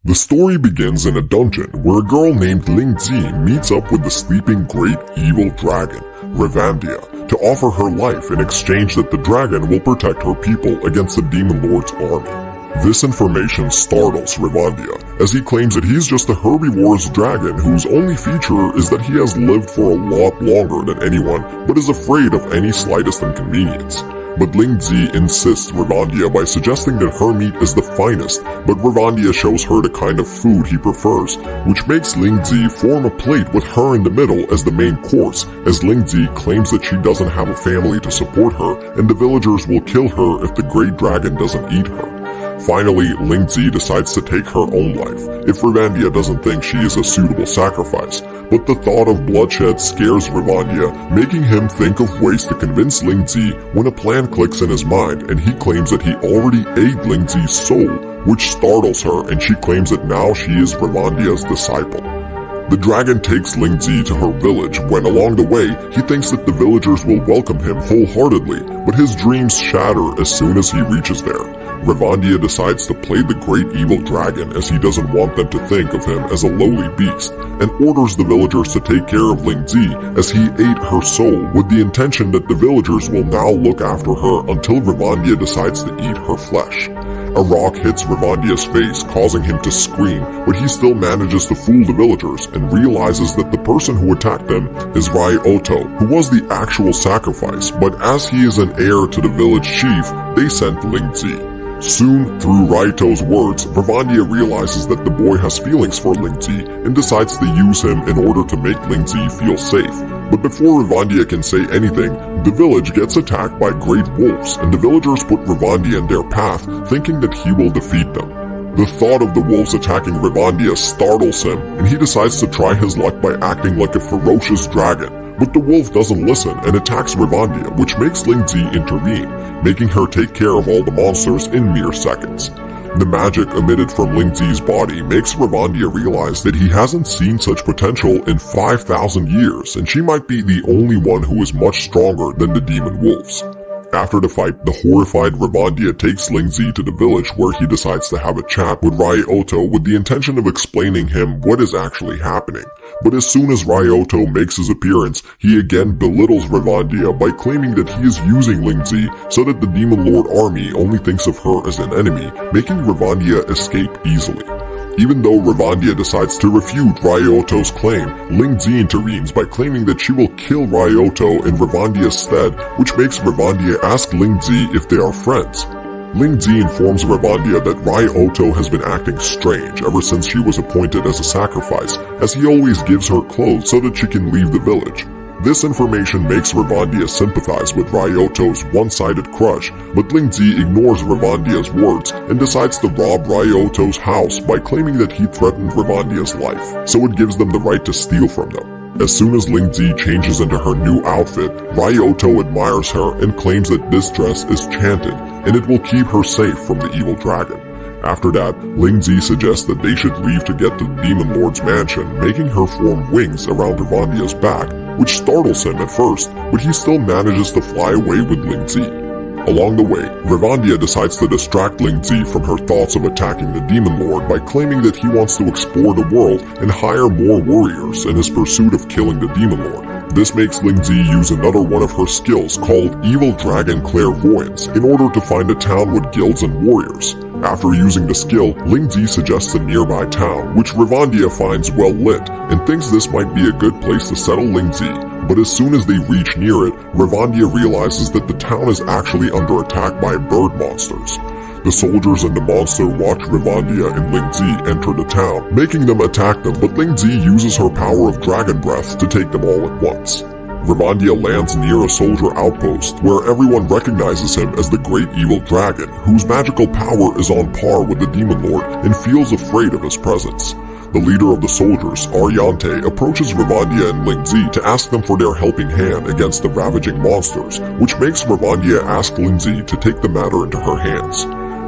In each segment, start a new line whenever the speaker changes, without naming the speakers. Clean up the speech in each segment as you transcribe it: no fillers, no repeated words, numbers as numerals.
The story begins in a dungeon where a girl named Ling Zi meets up with the sleeping great evil dragon, Revandia, to offer her life in exchange that the dragon will protect her people against the Demon Lord's army. This information startles Revandia, as he claims that he's just a herbivorous dragon whose only feature is that he has lived for a lot longer than anyone but is afraid of any slightest inconvenience. But Ling Zi insists Revandia by suggesting that her meat is the finest, but Revandia shows her the kind of food he prefers, which makes Ling Zi form a plate with her in the middle as the main course, as Ling Zi claims that she doesn't have a family to support her and the villagers will kill her if the great dragon doesn't eat her. Finally, Ling Zi decides to take her own life, if Revandia doesn't think she is a suitable sacrifice, but the thought of bloodshed scares Revandia, making him think of ways to convince Ling Zi when a plan clicks in his mind and he claims that he already ate Ling Zi's soul, which startles her and she claims that now she is Revandia's disciple. The dragon takes Ling Zi to her village when along the way he thinks that the villagers will welcome him wholeheartedly, but his dreams shatter as soon as he reaches there. Revandia decides to play the great evil dragon as he doesn't want them to think of him as a lowly beast, and orders the villagers to take care of Ling Zi as he ate her soul with the intention that the villagers will now look after her until Revandia decides to eat her flesh. A rock hits Revandia's face, causing him to scream, but he still manages to fool the villagers and realizes that the person who attacked them is Ryoto, who was the actual sacrifice, but as he is an heir to the village chief, they sent Ling Zi. Soon, through Ryoto's words, Revandia realizes that the boy has feelings for Ling Zi and decides to use him in order to make Ling Zi feel safe. But before Revandia can say anything, the village gets attacked by great wolves and the villagers put Revandia in their path, thinking that he will defeat them. The thought of the wolves attacking Revandia startles him and he decides to try his luck by acting like a ferocious dragon. But the wolf doesn't listen and attacks Revandia, which makes Ling Zi intervene, making her take care of all the monsters in mere seconds. The magic emitted from Ling Zi's body makes Revandia realize that he hasn't seen such potential in 5,000 years, and she might be the only one who is much stronger than the demon wolves. After the fight, the horrified Revandia takes Ling Zi to the village where he decides to have a chat with Ryoto with the intention of explaining him what is actually happening. But as soon as Ryoto makes his appearance, he again belittles Revandia by claiming that he is using Ling Zi so that the Demon Lord army only thinks of her as an enemy, making Revandia escape easily. Even though Revandia decides to refute Ryoto's claim, Ling Zi intervenes by claiming that she will kill Ryoto in Revandia's stead, which makes Revandia ask Ling Zi if they are friends. Ling Zi informs Revandia that Ryoto has been acting strange ever since she was appointed as a sacrifice, as he always gives her clothes so that she can leave the village. This information makes Revandia sympathize with Ryoto's one-sided crush, but Ling Zi ignores Revandia's words and decides to rob Ryoto's house by claiming that he threatened Revandia's life, so it gives them the right to steal from them. As soon as Ling Zi changes into her new outfit, Ryoto admires her and claims that this dress is chanted and it will keep her safe from the evil dragon. After that, Ling Zi suggests that they should leave to get to the Demon Lord's mansion, making her form wings around Revandia's back, which startles him at first, but he still manages to fly away with Ling Zi. Along the way, Revandia decides to distract Ling Zi from her thoughts of attacking the Demon Lord by claiming that he wants to explore the world and hire more warriors in his pursuit of killing the Demon Lord. This makes Ling Zi use another one of her skills called Evil Dragon Clairvoyance in order to find a town with guilds and warriors. After using the skill, Ling Zi suggests a nearby town, which Revandia finds well lit and thinks this might be a good place to settle Ling Zi. But as soon as they reach near it, Revandia realizes that the town is actually under attack by bird monsters. The soldiers and the monster watch Revandia and Ling Zi enter the town, making them attack them, but Ling Zi uses her power of dragon breath to take them all at once. Revandia lands near a soldier outpost where everyone recognizes him as the great evil dragon, whose magical power is on par with the Demon Lord and feels afraid of his presence. The leader of the soldiers, Ariante, approaches Revandia and Ling Zi to ask them for their helping hand against the ravaging monsters, which makes Revandia ask Ling Zi to take the matter into her hands.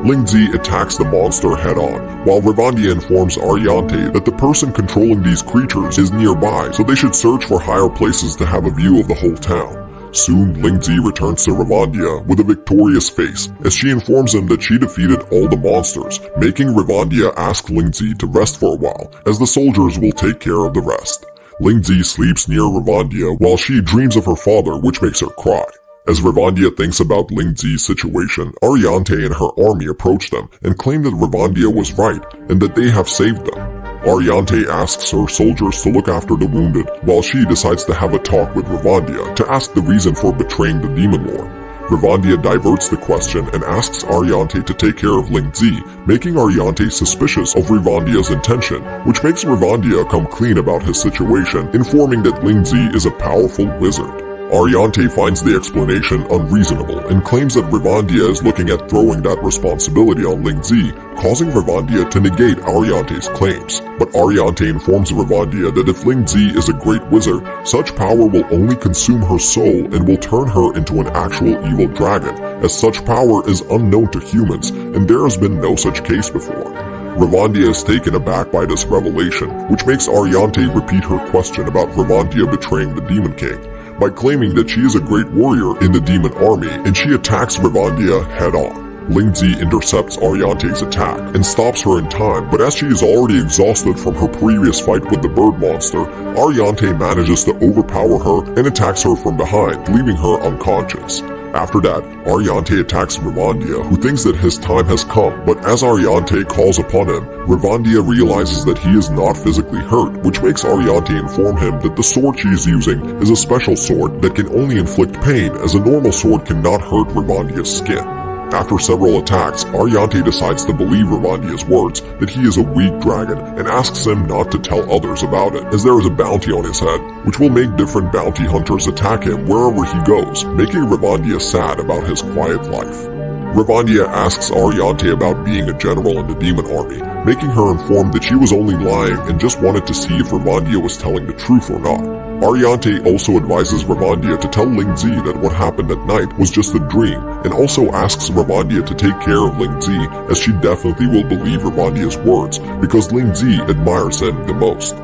Ling Zi attacks the monster head-on, while Revandia informs Ariante that the person controlling these creatures is nearby, so they should search for higher places to have a view of the whole town. Soon, Ling Zi returns to Revandia with a victorious face as she informs him that she defeated all the monsters, making Revandia ask Ling Zi to rest for a while, as the soldiers will take care of the rest. Ling Zi sleeps near Revandia while she dreams of her father, which makes her cry. As Revandia thinks about Ling Zi's situation, Ariante and her army approach them and claim that Revandia was right and that they have saved them. Ariante asks her soldiers to look after the wounded, while she decides to have a talk with Revandia to ask the reason for betraying the Demon Lord. Revandia diverts the question and asks Ariante to take care of Ling Zi, making Ariante suspicious of Revandia's intention, which makes Revandia come clean about his situation, informing that Ling Zi is a powerful wizard. Ariante finds the explanation unreasonable and claims that Revandia is looking at throwing that responsibility on Ling Zi, causing Revandia to negate Ariante's claims. But Ariante informs Revandia that if Ling Zi is a great wizard, such power will only consume her soul and will turn her into an actual evil dragon, as such power is unknown to humans and there has been no such case before. Revandia is taken aback by this revelation, which makes Ariante repeat her question about Revandia betraying the Demon King, by claiming that she is a great warrior in the demon army, and she attacks Revandia head-on. Ling Zi intercepts Ariante's attack and stops her in time, but as she is already exhausted from her previous fight with the bird monster, Ariante manages to overpower her and attacks her from behind, leaving her unconscious. After that, Ariante attacks Revandia, who thinks that his time has come, but as Ariante calls upon him, Revandia realizes that he is not physically hurt, which makes Ariante inform him that the sword she is using is a special sword that can only inflict pain, as a normal sword cannot hurt Revandia's skin. After several attacks, Ariante decides to believe Revandia's words that he is a weak dragon and asks him not to tell others about it, as there is a bounty on his head, which will make different bounty hunters attack him wherever he goes, making Revandia sad about his quiet life. Revandia asks Ariante about being a general in the demon army, making her inform that she was only lying and just wanted to see if Revandia was telling the truth or not. Ariante also advises Revandia to tell Ling Zi that what happened at night was just a dream, and also asks Revandia to take care of Ling Zi, as she definitely will believe Revandia's words because Ling Zi admires him the most.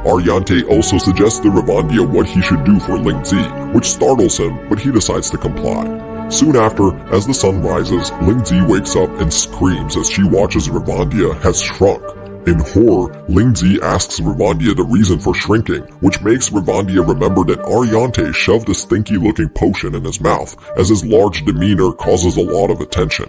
Ariante also suggests to Revandia what he should do for Ling Zi, which startles him, but he decides to comply. Soon after, as the sun rises, Ling Zi wakes up and screams as she watches Revandia has shrunk. In horror, Ling Zi asks Revandia the reason for shrinking, which makes Revandia remember that Ariante shoved a stinky-looking potion in his mouth, as his large demeanor causes a lot of attention.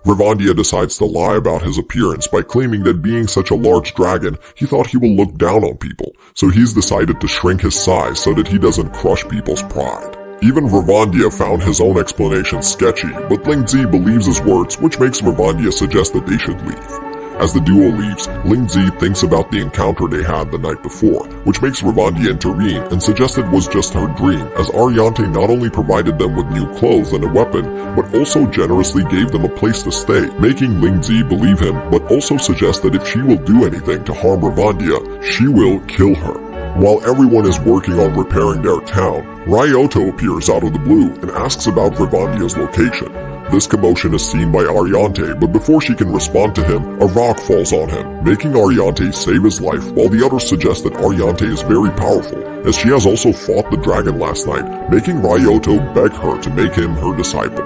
Revandia decides to lie about his appearance by claiming that being such a large dragon, he thought he will look down on people, so he's decided to shrink his size so that he doesn't crush people's pride. Even Revandia found his own explanation sketchy, but Ling Zi believes his words, which makes Revandia suggest that they should leave. As the duo leaves, Ling Zi thinks about the encounter they had the night before, which makes Revandia intervene and suggest it was just her dream, as Ariante not only provided them with new clothes and a weapon, but also generously gave them a place to stay, making Ling Zi believe him, but also suggest that if she will do anything to harm Revandia, she will kill her. While everyone is working on repairing their town, Ryoto appears out of the blue and asks about Revandia's location. This commotion is seen by Ariante, but before she can respond to him, a rock falls on him, making Ariante save his life, while the others suggest that Ariante is very powerful, as she has also fought the dragon last night, making Ryoto beg her to make him her disciple.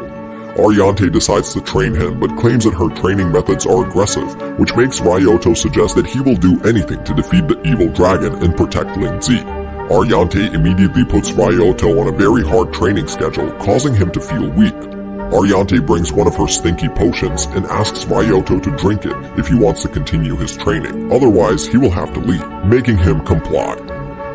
Ariante decides to train him, but claims that her training methods are aggressive, which makes Ryoto suggest that he will do anything to defeat the evil dragon and protect Ling Zi. Ariante immediately puts Ryoto on a very hard training schedule, causing him to feel weak. Ariante brings one of her stinky potions and asks Ryoto to drink it if he wants to continue his training, otherwise he will have to leave, making him comply.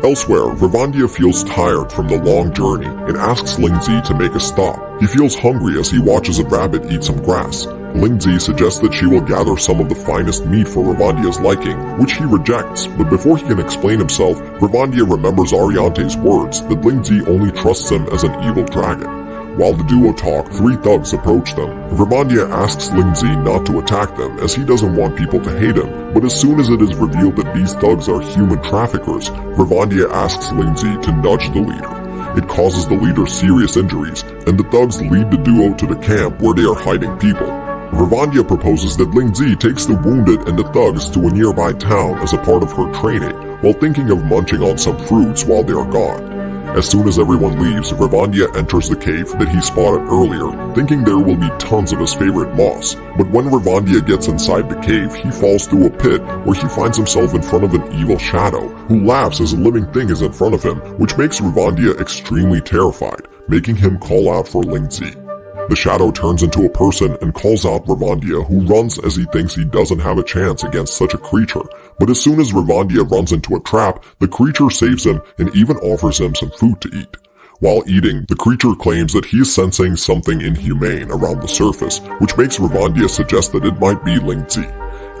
Elsewhere, Revandia feels tired from the long journey and asks Ling Zi to make a stop. He feels hungry as he watches a rabbit eat some grass. Ling Zi suggests that she will gather some of the finest meat for Revandia's liking, which he rejects, but before he can explain himself, Revandia remembers Ariante's words that Ling Zi only trusts him as an evil dragon. While the duo talk, 3 thugs approach them. Revandia asks Ling Zi not to attack them as he doesn't want people to hate him, but as soon as it is revealed that these thugs are human traffickers, Revandia asks Ling Zi to nudge the leader. It causes the leader serious injuries, and the thugs lead the duo to the camp where they are hiding people. Revandia proposes that Ling Zi takes the wounded and the thugs to a nearby town as a part of her training, while thinking of munching on some fruits while they are gone. As soon as everyone leaves, Revandia enters the cave that he spotted earlier, thinking there will be tons of his favorite moss. But when Revandia gets inside the cave, he falls through a pit where he finds himself in front of an evil shadow, who laughs as a living thing is in front of him, which makes Revandia extremely terrified, making him call out for Lingzi. The shadow turns into a person and calls out Revandia, who runs as he thinks he doesn't have a chance against such a creature. But as soon as Revandia runs into a trap, the creature saves him and even offers him some food to eat. While eating, the creature claims that he is sensing something inhumane around the surface, which makes Revandia suggest that it might be Lingzi.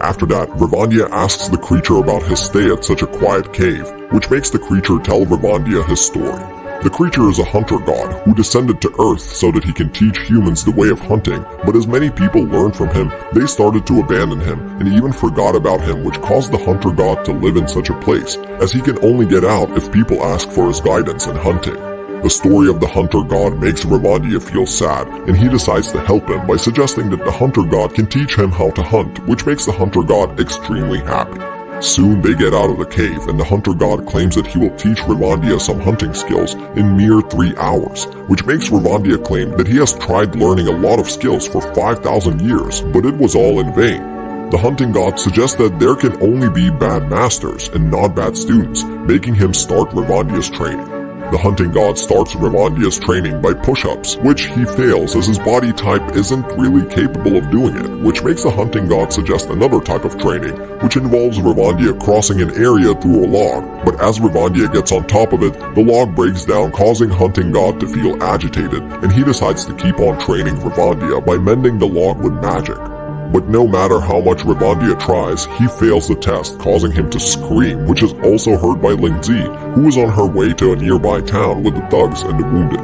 After that, Revandia asks the creature about his stay at such a quiet cave, which makes the creature tell Revandia his story. The creature is a hunter god who descended to Earth so that he can teach humans the way of hunting, but as many people learned from him, they started to abandon him and even forgot about him, which caused the hunter god to live in such a place, as he can only get out if people ask for his guidance in hunting. The story of the hunter god makes Revandia feel sad, and he decides to help him by suggesting that the hunter god can teach him how to hunt, which makes the hunter god extremely happy. Soon they get out of the cave, and the hunter god claims that he will teach Revandia some hunting skills in mere 3 hours, which makes Revandia claim that he has tried learning a lot of skills for 5,000 years, but it was all in vain. The hunting god suggests that there can only be bad masters and not bad students, making him start Revandia's training. The hunting god starts Revandia's training by push-ups, which he fails as his body type isn't really capable of doing it, which makes the hunting god suggest another type of training, which involves Revandia crossing an area through a log, but as Revandia gets on top of it, the log breaks down, causing hunting god to feel agitated, and he decides to keep on training Revandia by mending the log with magic. But no matter how much Revandia tries, he fails the test, causing him to scream, which is also heard by Lingzi, who is on her way to a nearby town with the thugs and the wounded.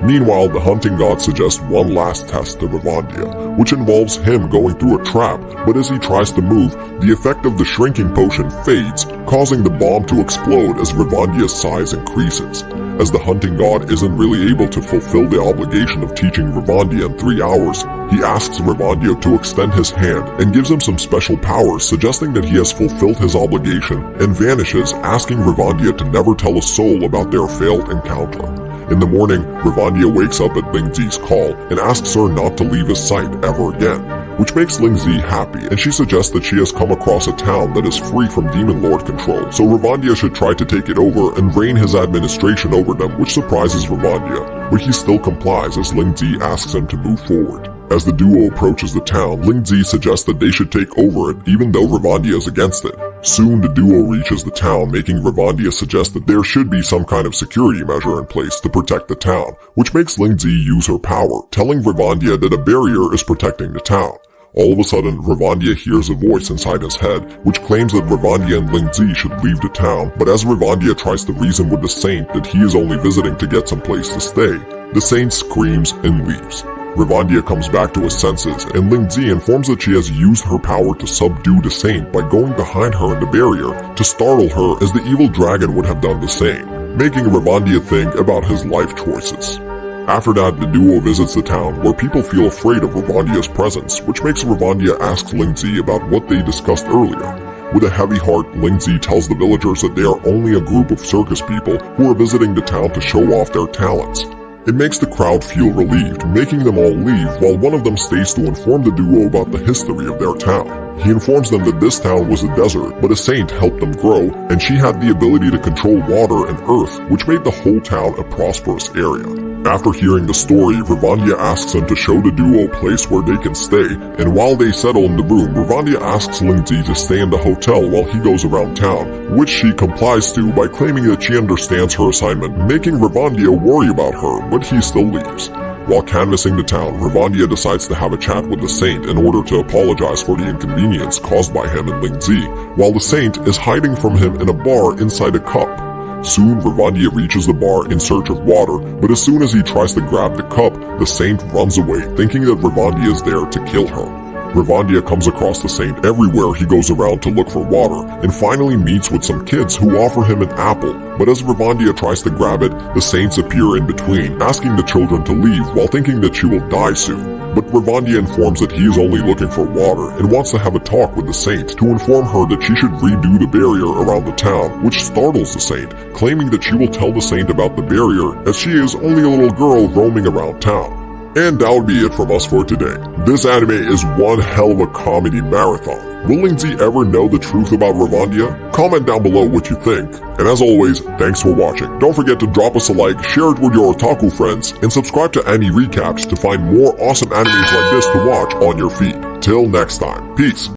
Meanwhile, the hunting god suggests one last test to Revandia, which involves him going through a trap, but as he tries to move, the effect of the shrinking potion fades, causing the bomb to explode as Revandia's size increases. As the hunting god isn't really able to fulfill the obligation of teaching Revandia in 3 hours, he asks Revandia to extend his hand and gives him some special powers, suggesting that he has fulfilled his obligation, and vanishes, asking Revandia to never tell a soul about their failed encounter. In the morning, Revandia wakes up at Lingzi's call and asks her not to leave his sight ever again, which makes Lingzi happy, and she suggests that she has come across a town that is free from Demon Lord control, so Revandia should try to take it over and reign his administration over them, which surprises Revandia, but he still complies as Lingzi asks him to move forward. As the duo approaches the town, Lingzi suggests that they should take over it, even though Revandia is against it. Soon the duo reaches the town, making Revandia suggest that there should be some kind of security measure in place to protect the town, which makes Lingzi use her power, telling Revandia that a barrier is protecting the town. All of a sudden, Revandia hears a voice inside his head, which claims that Revandia and Lingzi should leave the town, but as Revandia tries to reason with the saint that he is only visiting to get some place to stay, the saint screams and leaves. Revandia comes back to his senses, and Lingzi informs that she has used her power to subdue the saint by going behind her in the barrier to startle her, as the evil dragon would have done the same, making Revandia think about his life choices. After that, the duo visits the town, where people feel afraid of Revandia's presence, which makes Revandia ask Lingzi about what they discussed earlier. With a heavy heart, Lingzi tells the villagers that they are only a group of circus people who are visiting the town to show off their talents. It makes the crowd feel relieved, making them all leave, while one of them stays to inform the duo about the history of their town. He informs them that this town was a desert, but a saint helped them grow, and she had the ability to control water and earth, which made the whole town a prosperous area. After hearing the story, Revandia asks him to show the duo a place where they can stay, and while they settle in the room, Revandia asks Lingzi to stay in the hotel while he goes around town, which she complies to by claiming that she understands her assignment, making Revandia worry about her, but he still leaves. While canvassing the town, Revandia decides to have a chat with the saint in order to apologize for the inconvenience caused by him and Lingzi, while the saint is hiding from him in a bar inside a cup. Soon, Revandia reaches the bar in search of water, but as soon as he tries to grab the cup, the saint runs away, thinking that Revandia is there to kill her. Revandia comes across the saint everywhere he goes around to look for water, and finally meets with some kids who offer him an apple. But as Revandia tries to grab it, the saints appear in between, asking the children to leave while thinking that she will die soon. But Revandia informs that he is only looking for water and wants to have a talk with the saint to inform her that she should redo the barrier around the town, which startles the saint, claiming that she will tell the saint about the barrier as she is only a little girl roaming around town. And that would be it from us for today. This anime is one hell of a comedy marathon. Will Lindsay ever know the truth about Revandia? Comment down below what you think. And as always, thanks for watching. Don't forget to drop us a like, share it with your otaku friends, and subscribe to Anime Recaps to find more awesome animes like this to watch on your feed. Till next time, peace.